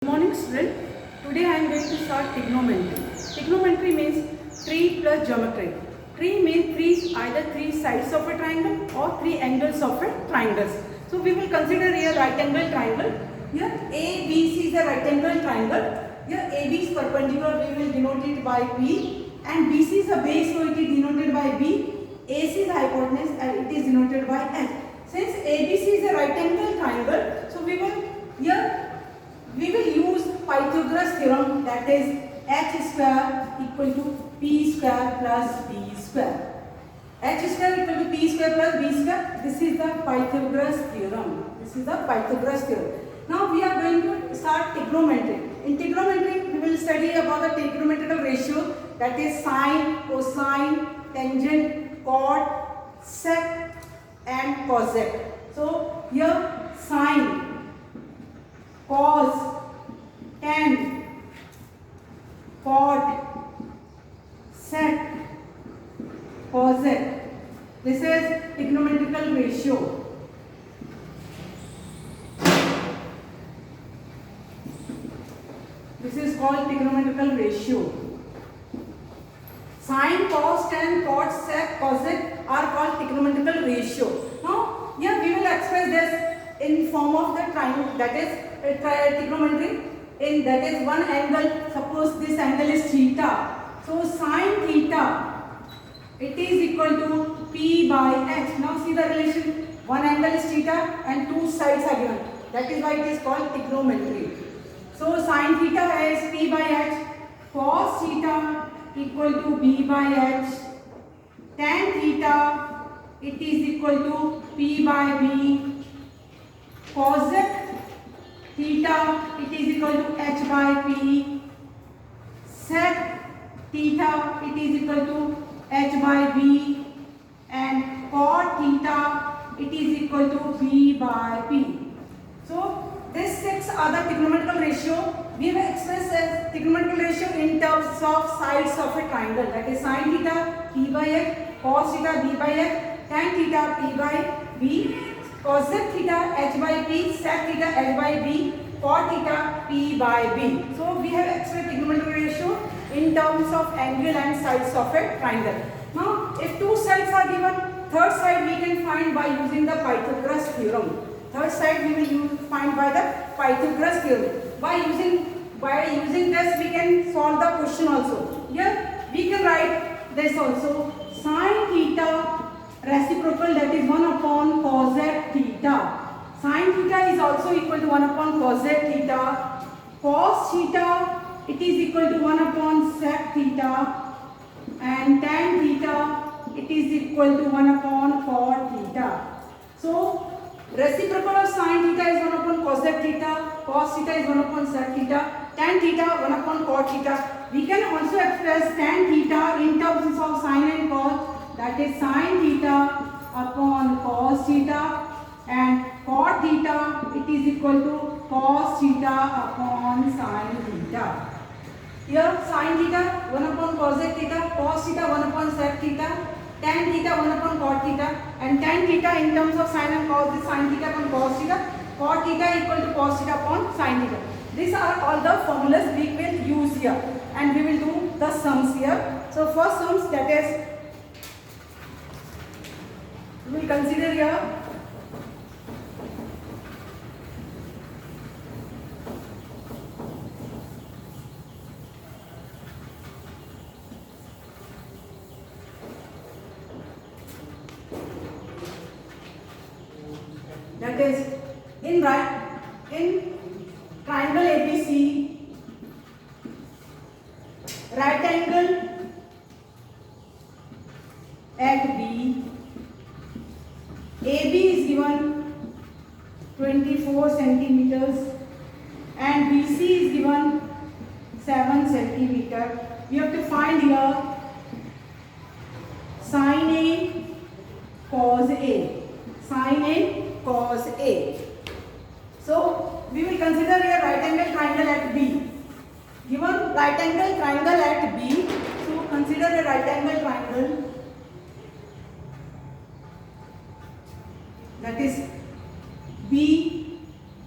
Good morning student. Today I am going to start trigonometry. Trigonometry means tree plus geometry. Tree means either three sides of a triangle or three angles of a triangle. So we will consider here right angle triangle. Here ABC is a right angle triangle. Here AB is perpendicular, we will denote it by B, and BC is a base, so it is denoted by B. AC is the hypotenuse and it is denoted by H. Since ABC is a right angle triangle, so we will use Pythagoras theorem, that is h square equal to p square plus b square. H square equal to p square plus b square. This is the Pythagoras theorem. Now we are going to start trigonometry. In trigonometry, we will study about the trigonometrical ratio, that is sine, cosine, tangent, chord, sec and cosec. So here sine, cos, tan, chord, sec, cosec. This is trigonometrical ratio. This is called trigonometrical ratio. Sine, cos, tan, chord, sec, cosec are called trigonometrical ratio. Now, here we will express this in form of the triangle, that is trigonometry. In that is one angle. Suppose this angle is theta. So sine theta, it is equal to p by h. Now see the relation. One angle is theta and two sides are given. That is why it is called trigonometry. So sine theta is p by h. Cos theta equal to b by h. Tan theta, it is equal to p by b. Cosec theta, it is equal to h by p. Sec theta, it is equal to h by b. And chord theta, it is equal to b by p. So these six are the trigonometrical ratio. We will express as trigonometrical ratio in terms of sides of a triangle, that is sine theta p by h, cos theta b by h, tan theta p by b, cosec theta h by p, sec theta h by b, chord theta p by b. So we have expressed trigonometrical ratio in terms of angle and sides of a triangle. Now if two sides are given, third side we can find by using the Pythagoras theorem. Third side we will find by the Pythagoras theorem. By using this we can solve the question also. Here we can write this also. Sine theta reciprocal, that is 1 upon cosec theta. Sine theta is also equal to 1 upon cosec theta. Cos theta, it is equal to 1 upon sec theta. And tan theta, it is equal to 1 upon chord theta. So reciprocal of sine theta is 1 upon cosec theta, cos theta is 1 upon sec theta, tan theta 1 upon chord theta. We can also express tan theta in terms of sine and cos, that is sine theta upon cos theta, and chord theta, it is equal to cos theta upon sine theta. Here sine theta 1 upon cosec theta, cos theta 1 upon sec theta, tan theta 1 upon chord theta, and tan theta in terms of sine and cos is sine theta upon cos theta, chord theta equal to cos theta upon sine theta. These are all the formulas we will use here, and we will do the sums here. So first sums, that is we will consider here that is in triangle ABC, right angle at B, AB is given 24 centimeters and BC is given 7 centimeter. We have to find here sine A, cos A, sine A, cos A. So we will consider here right angle triangle at B. Given right angle triangle at B, so consider a right angle triangle, that is B.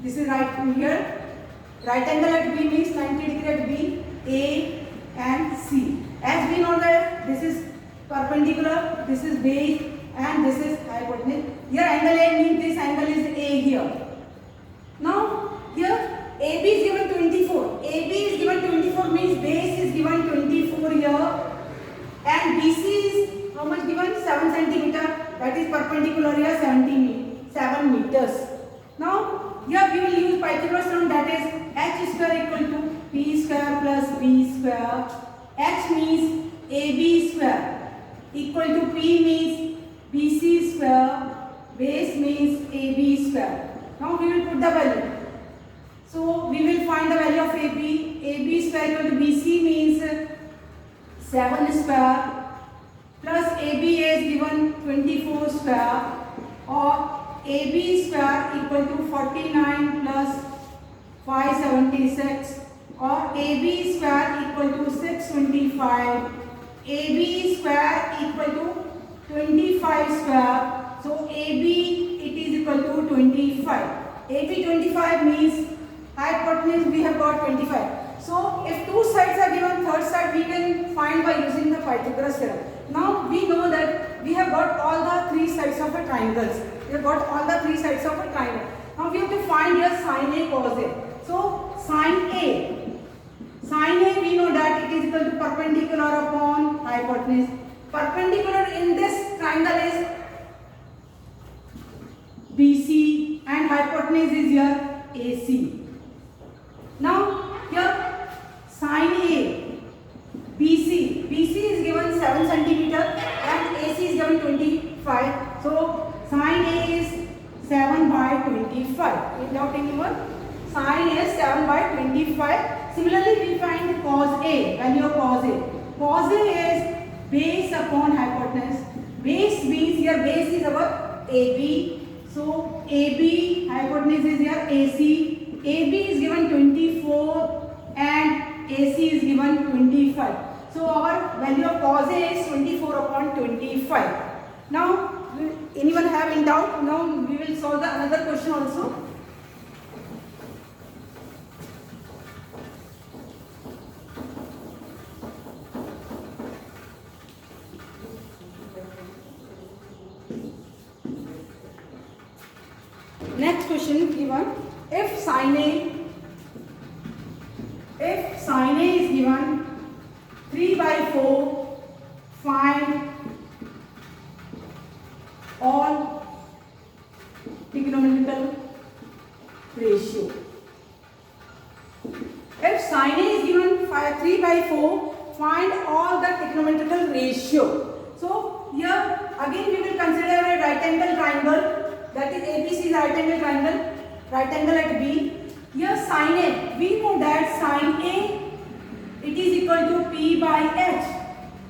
This is right here. Right angle at B means 90 degree at B, A and C. As we know that this is perpendicular, this is base and this is hypotenuse. Here angle A means this angle is A here. Now here AB is given 24. AB is given 24 means base is given 24 here and BC is how much given? 7 centimeter. That is perpendicular here 7 meters. Now here we will use Pythagoras theorem, that is h square equal to p square plus b square. H means AB square equal to P means BC square, base means AB square. Now we will put the value. So we will find the value of AB. AB square equal to BC means 7 square plus AB is given 24 square, or AB square equal to 49 plus 576, or AB square equal to 625. AB square equal to 25 square. So AB it is equal to 25. AB 25 means hypotenuse we have got 25. So if two sides are given, third side we can find by using the Pythagoras theorem. Now we know that we have got all the three sides of a triangle. We have got all the three sides of a triangle. Now we have to find here sin A cos A. So sin A we know that it is equal to perpendicular upon hypotenuse. Perpendicular in this triangle is BC and hypotenuse is here AC. Now here sin A, BC is given 7 centimeter and AC is given 25. So sin A is 7 by 25. Without anyone, sin A is 7 by 25. Similarly, we find cos A, value of cos A. Cos A is base upon hypotenuse. Base means here base is our AB. So AB hypotenuse is here AC. AB is given 24 and AC is given 25. So our value of cos A is 24 upon 25. Now, anyone have any doubt? Now we will solve the another question also. Next question given, if sin A is given 3 by 4, find all trigonometrical ratio. If sin A is given 3 by 4, find all the trigonometrical ratio. So here again we will consider a right angle triangle, that is ABC is right angle triangle, right angle at B. Here sin A, we know that sin A it is equal to P by H.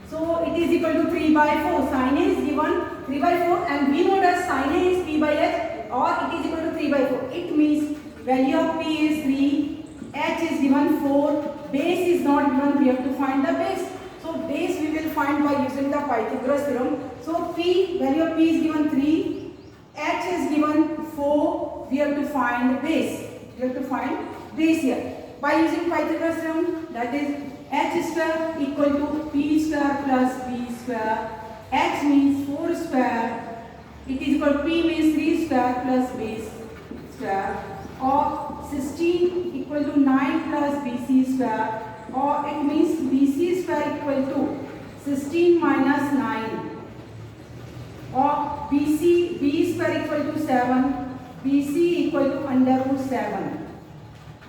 So it is equal to 3 by 4. Sin A is given 3 by 4 and we know that sin A is P by H or it is equal to 3 by 4. It means value of P is 3, H is given 4, base is not given, we have to find the base. So base we will find by using the Pythagoras theorem. So P, value of P is given 3, H is given 4, we have to find base. We have to find base here. By using Pythagoras theorem, that is H square equal to P square plus B square. H means 4 square, it is equal to P means 3 square plus base square, or 16 equal to 9 plus BC square, or it means BC square equal to 16 minus 9, or B square equal to 7, BC equal to under root 7.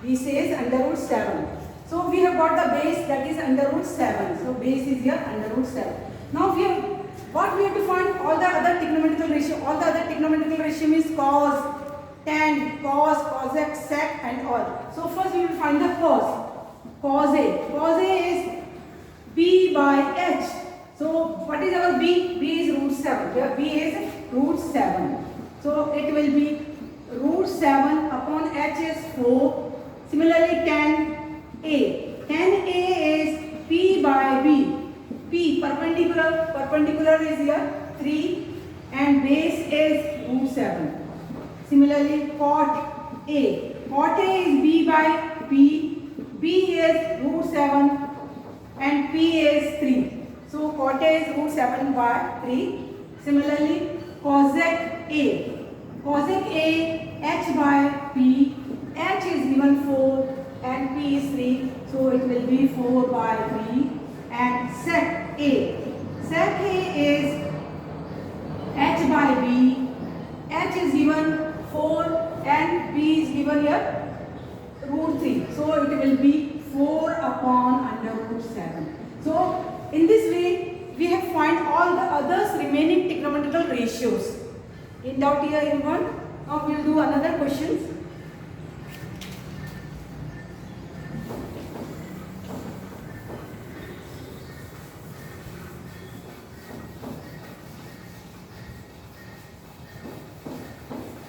B says under root 7. So we have got the base, that is under root 7. So base is here under root 7. Now we have what we have to find? All the other trigonometrical ratio. All the other trigonometrical ratio is cos, tan, cos, cosec, sec and all. So first we will find the cos. Cos A. Cos A is B by H. So what is our B? B is root 7. Here B is root 7. So it will be root 7 upon H is 4. Similarly tan A. Tan A is P by B. P perpendicular is here 3 and base is root 7. Similarly cot A. Cot A is B by P. 7 and P is 3. So cot A is root 7 by 3. Similarly, cosec A. Cosec A, H by P. H is given 4 and P is 3. So it will be 4 by 3. And sec A. Sec A is H by B. H is given 4 and B is given here root 3. So it will be 4 upon under root 7. So in this way we have find all the others remaining trigonometrical ratios. In doubt here anyone? Now we will do another questions.